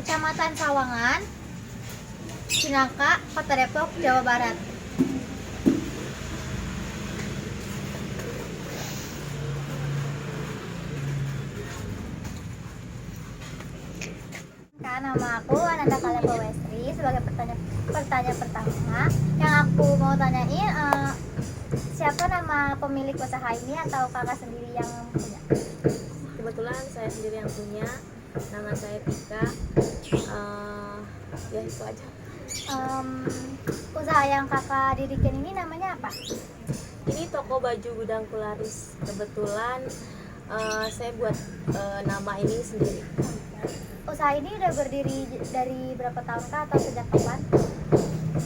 Kecamatan Sawangan, Cinangka, Kota Depok, Jawa Barat. Nama aku Ananda Kalebo Westri. Sebagai pertanyaan pertama yang aku mau tanyain, siapa nama pemilik usaha ini atau kakak sendiri yang punya? Kebetulan saya sendiri yang punya. Nama saya Tika. Ya itu aja. Usaha yang kakak dirikan ini namanya apa? Ini toko baju gudang Kularis. Kebetulan saya buat nama ini sendiri. Usaha ini udah berdiri dari berapa tahun kah atau sejak kapan?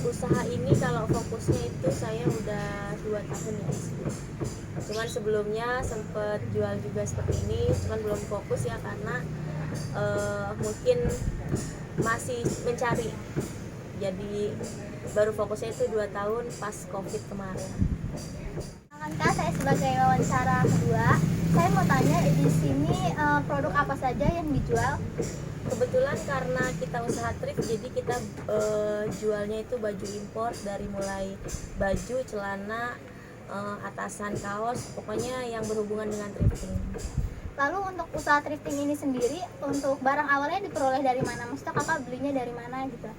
Usaha ini kalau fokusnya itu saya udah 2 tahun ya. Cuman sebelumnya sempet jual juga seperti ini, cuman belum fokus ya karena mungkin masih mencari. Jadi baru fokusnya itu 2 tahun pas COVID kemarin. Kak, saya sebagai wawancara kedua, saya mau tanya di sini produk apa saja yang dijual? Kebetulan karena kita usaha thrift, jadi kita jualnya itu baju impor dari mulai baju, celana, atasan, kaos, pokoknya yang berhubungan dengan thrifting. Lalu untuk usaha thrifting ini sendiri, untuk barang awalnya diperoleh dari mana? Maksudnya kakak belinya dari mana gitu?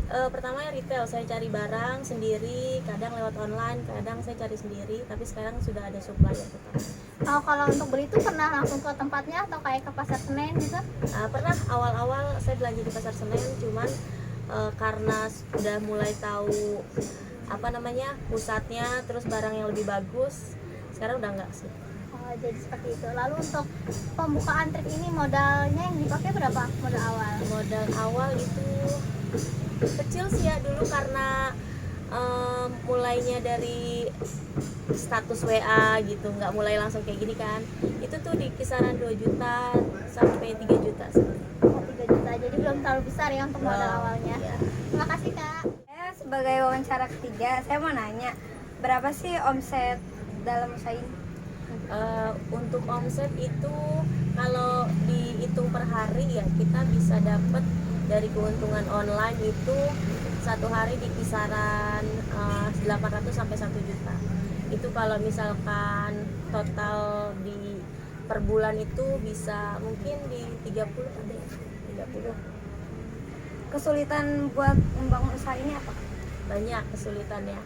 Pertamanya retail, saya cari barang sendiri, kadang lewat online, kadang saya cari sendiri, tapi sekarang sudah ada supplier tetap. Kalau untuk beli itu pernah langsung ke tempatnya atau kayak ke pasar Senen gitu? Pernah awal-awal saya belanja di pasar Senen, cuman karena sudah mulai tahu pusatnya, terus barang yang lebih bagus, sekarang udah enggak sih. Jadi seperti itu. Lalu untuk pembukaan thrift ini modalnya yang dipakai berapa modal awal? Modal awal itu kecil sih ya dulu karena mulainya dari status WA gitu, nggak mulai langsung kayak gini kan. Itu tuh di kisaran 2 juta sampai 3 juta sih. 3 juta, jadi belum terlalu besar ya untuk modal awalnya. Iya. Terima kasih Kak. Saya sebagai wawancara ketiga, saya mau nanya, berapa sih omset dalam usaha ini? Untuk omset itu kalau dihitung per hari ya kita bisa dapat dari keuntungan online itu satu hari di kisaran 800 sampai 1 juta. Itu kalau misalkan total di per bulan itu bisa mungkin di 30 ada ya, 30. Kesulitan buat membangun usaha ini apa? Banyak kesulitannya,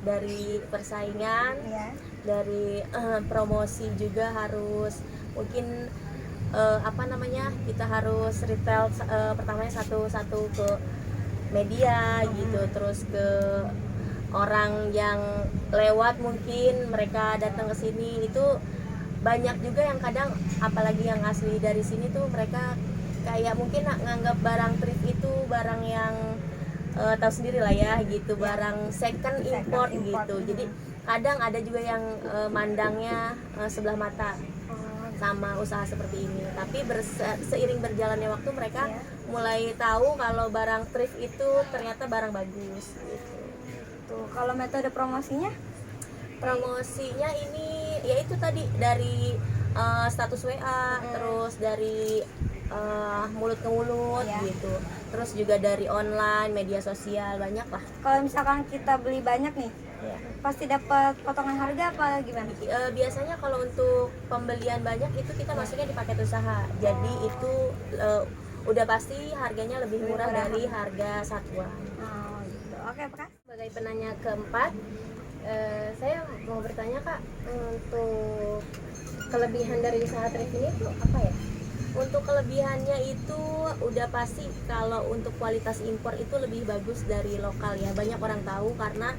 dari persaingan, Ya. dari promosi juga harus mungkin kita harus retail pertamanya satu-satu ke media gitu, terus ke orang yang lewat mungkin mereka datang ke sini, itu banyak juga yang kadang apalagi yang asli dari sini tuh mereka kayak mungkin nganggap barang thrift itu barang yang tahu sendiri lah ya gitu, barang second import gitu. Jadi kadang ada juga yang mandangnya sebelah mata sama usaha seperti ini. Tapi seiring berjalannya waktu mereka mulai tahu kalau barang thrift itu ternyata barang bagus gitu. Tuh, kalau metode promosinya? Promosinya ini yaitu tadi dari status WA, terus dari mulut ke mulut gitu. Terus juga dari online, media sosial, banyak lah. Kalau misalkan kita beli banyak nih, pasti dapat potongan harga apa gimana? Biasanya kalau untuk pembelian banyak itu kita masuknya di paket usaha. Jadi itu udah pasti harganya lebih murah dari harga satuan. Gitu. Oke, Kak. Sebagai penanya keempat, saya mau bertanya Kak, untuk kelebihan dari usaha thrift ini tuh apa ya? Untuk kelebihannya itu udah pasti kalau untuk kualitas impor itu lebih bagus dari lokal ya. Banyak orang tahu karena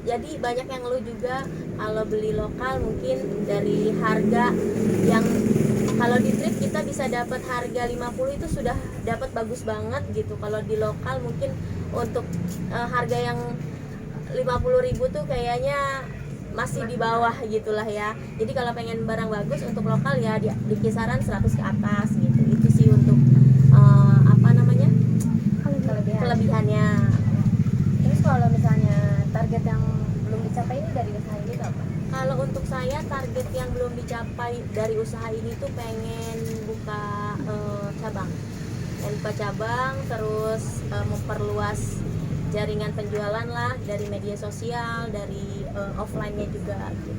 jadi banyak yang ngeluh juga kalau beli lokal mungkin dari harga yang kalau di thrift kita bisa dapat harga 50 itu sudah dapat bagus banget gitu. Kalau di lokal mungkin untuk harga yang 50.000 tuh kayaknya masih di bawah gitulah ya. Jadi kalau pengen barang bagus untuk lokal ya di kisaran 100 ke atas gitu. Itu sih untuk kelebihannya. Terus kalau misalnya target yang belum dicapai ini dari usaha ini apa? Kalau untuk saya target yang belum dicapai dari usaha ini tuh pengen buka cabang. buka cabang, terus memperluas jaringan penjualan lah dari media sosial, dari offline-nya juga gitu.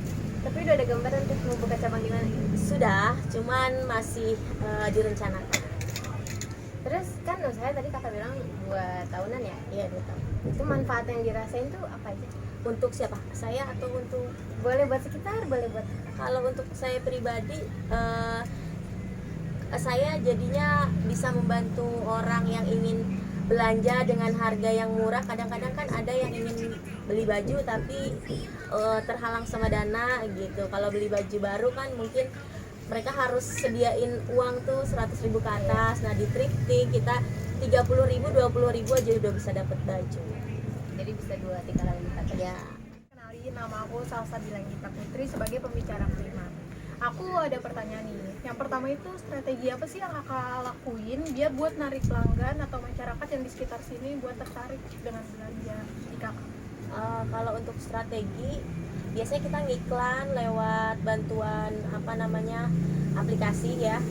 Tapi udah ada gambaran untuk mau buka cabang di mana? Sudah, cuman masih direncanakan. Terus kan usaha tadi kakak bilang 2 tahunan ya? Iya, 2 tahun. Itu manfaat yang dirasain tuh apa aja? Untuk siapa? Saya atau untuk Boleh buat sekitar, boleh buat kalau untuk saya pribadi, saya jadinya bisa membantu orang yang ingin belanja dengan harga yang murah. Kadang-kadang kan ada yang ingin beli baju tapi terhalang sama dana gitu. Kalau beli baju baru kan mungkin mereka harus sediain uang tuh 100.000 ke atas. Nah di thrifting kita 30.000, 20.000 aja udah bisa dapat baju. jadi bisa 2-3 kali lipat. Ya. Kenalin, nama aku Salsa Dilangita Putri sebagai pembicara prima. Aku ada pertanyaan nih. Yang pertama itu strategi apa sih yang kakak lakuin biar buat narik pelanggan atau masyarakat yang di sekitar sini buat tertarik dengan belanja di kakak? Kalau untuk strategi biasanya kita ngiklan lewat bantuan aplikasi ya,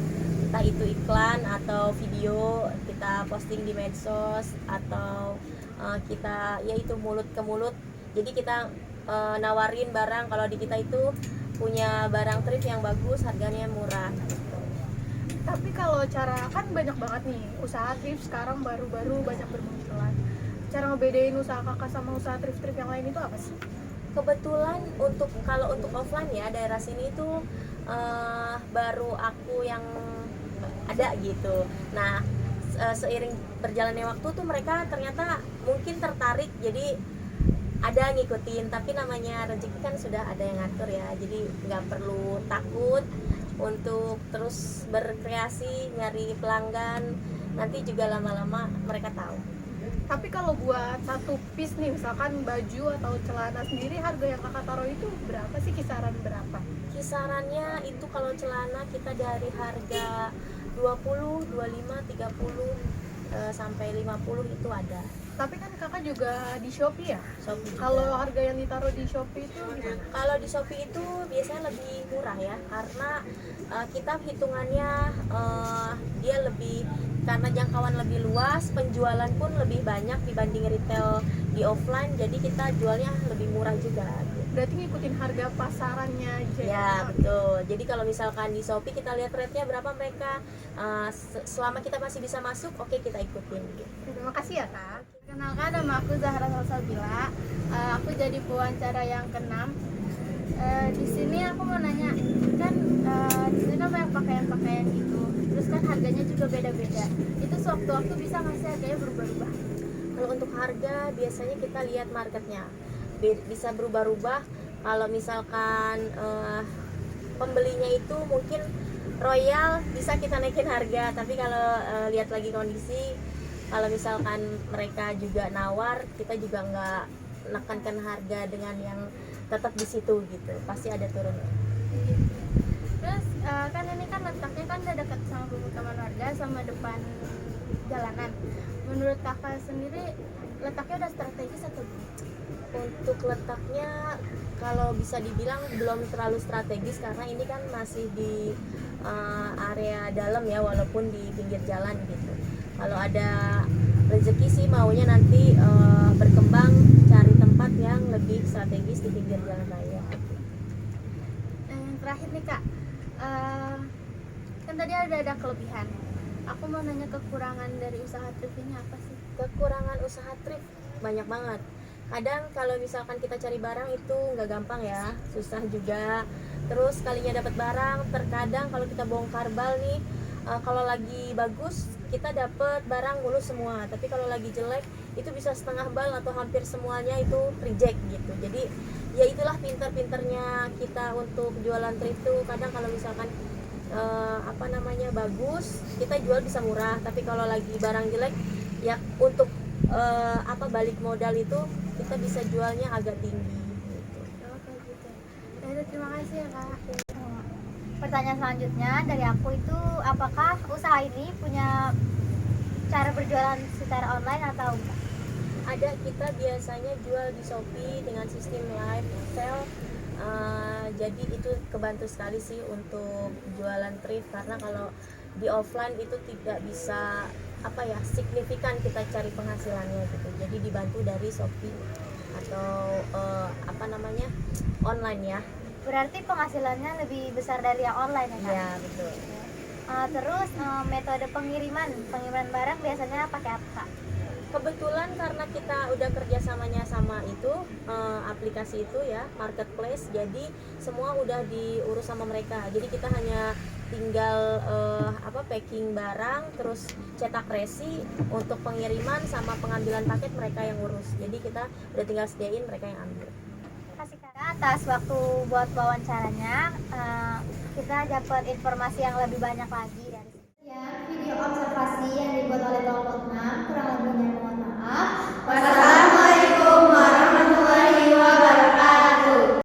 entah itu iklan atau video kita posting di medsos atau kita yaitu mulut ke mulut. Jadi kita nawarin barang, kalau di kita itu punya barang thrift yang bagus, harganya murah. Tapi kalau cara, kan banyak banget nih usaha thrift sekarang baru-baru banyak bermunculan. Cara ngebedain usaha kakak sama usaha thrift-thrift yang lain itu apa sih? Kebetulan kalau untuk offline ya daerah sini itu baru aku yang ada gitu. Nah seiring berjalannya waktu tuh mereka ternyata mungkin tertarik, jadi ada ngikutin. Tapi namanya rezeki kan sudah ada yang ngatur ya, jadi nggak perlu takut untuk terus berkreasi nyari pelanggan. Nanti juga lama-lama mereka tahu. Tapi kalau buat satu piece nih, misalkan baju atau celana sendiri, harga yang kakak taruh itu berapa sih, kisaran berapa? Kisarannya itu kalau celana kita dari harga 20, 25, 30 sampai 50 itu ada. Tapi kan kakak juga di Shopee ya? Shopee juga. Kalau harga yang ditaruh di Shopee itu gimana? Kalau di Shopee itu biasanya lebih murah ya, karena kita hitungannya dia lebih, karena jangkauan lebih luas, penjualan pun lebih banyak dibanding retail di offline, jadi kita jualnya lebih murah juga. Berarti ngikutin harga pasarannya aja. Ya betul. Jadi kalau misalkan di Shopee kita lihat rate-nya berapa mereka, selama kita masih bisa masuk, oke kita ikutin. Terima kasih ya kak. Kenalkan, nama aku Zahra Salsabila. Aku jadi pewawancara yang ke-6. Di sini aku mau nanya, kan di sini kan banyak pakaian-pakaian gitu. Terus kan harganya juga beda-beda. Itu sewaktu-waktu bisa nggak sih harganya berubah-ubah? Kalau untuk harga biasanya kita lihat marketnya bisa berubah-ubah. Kalau misalkan pembelinya itu mungkin royal, bisa kita naikin harga. Tapi kalau lihat lagi kondisi, kalau misalkan mereka juga nawar, kita juga nggak menekankan harga dengan yang tetap di situ gitu, pasti ada turun. Terus kan ini kan letaknya kan udah dekat sama pemukiman warga, sama depan jalanan. Menurut kakak sendiri letaknya udah strategis atau belum? Untuk letaknya kalau bisa dibilang belum terlalu strategis, karena ini kan masih di area dalam ya, walaupun di pinggir jalan gitu. Kalau ada rezeki sih maunya nanti berkembang cari tempat yang lebih strategis di pinggir jalan raya. Terakhir nih kak, kan tadi ada kelebihan. Aku mau nanya kekurangan dari usaha thrift ini apa sih? Kekurangan usaha thrift banyak banget. Kadang kalau misalkan kita cari barang itu nggak gampang ya, susah juga. Terus kalinya dapat barang, terkadang kalau kita bongkar bal nih, kalau lagi bagus kita dapat barang mulus semua, tapi kalau lagi jelek itu bisa setengah bal atau hampir semuanya itu reject gitu. Jadi ya itulah pinter-pinternya kita untuk jualan thrift tuh. Kadang kalau misalkan bagus, kita jual bisa murah, tapi kalau lagi barang jelek ya untuk balik modal itu kita bisa jualnya agak tinggi gitu. Oh, kayak gitu. Ya, terima kasih ya kak. Pertanyaan selanjutnya dari aku itu, apakah usaha ini punya cara berjualan secara online atau enggak? Ada, kita biasanya jual di Shopee dengan sistem live sale. Jadi itu kebantu sekali sih untuk jualan thrift, karena kalau di offline itu tidak bisa apa ya, signifikan kita cari penghasilannya gitu. Jadi dibantu dari Shopee atau apa namanya, online ya. Berarti penghasilannya lebih besar dari yang online ya kan? Iya betul. Terus metode pengiriman barang biasanya pakai apa Kak? Kebetulan karena kita udah kerjasamanya sama itu aplikasi itu ya, marketplace, jadi semua udah diurus sama mereka. Jadi kita hanya tinggal packing barang, terus cetak resi, untuk pengiriman sama pengambilan paket mereka yang urus. Jadi kita udah tinggal sediain, mereka yang ambil. Terima kasih Kak atas waktu buat wawancaranya. Kita dapat informasi yang lebih banyak lagi dari Ya, video observasi yang dibuat oleh kelompok 6, kurang lebihnya mohon maaf. Wassalamualaikum warahmatullahi wabarakatuh.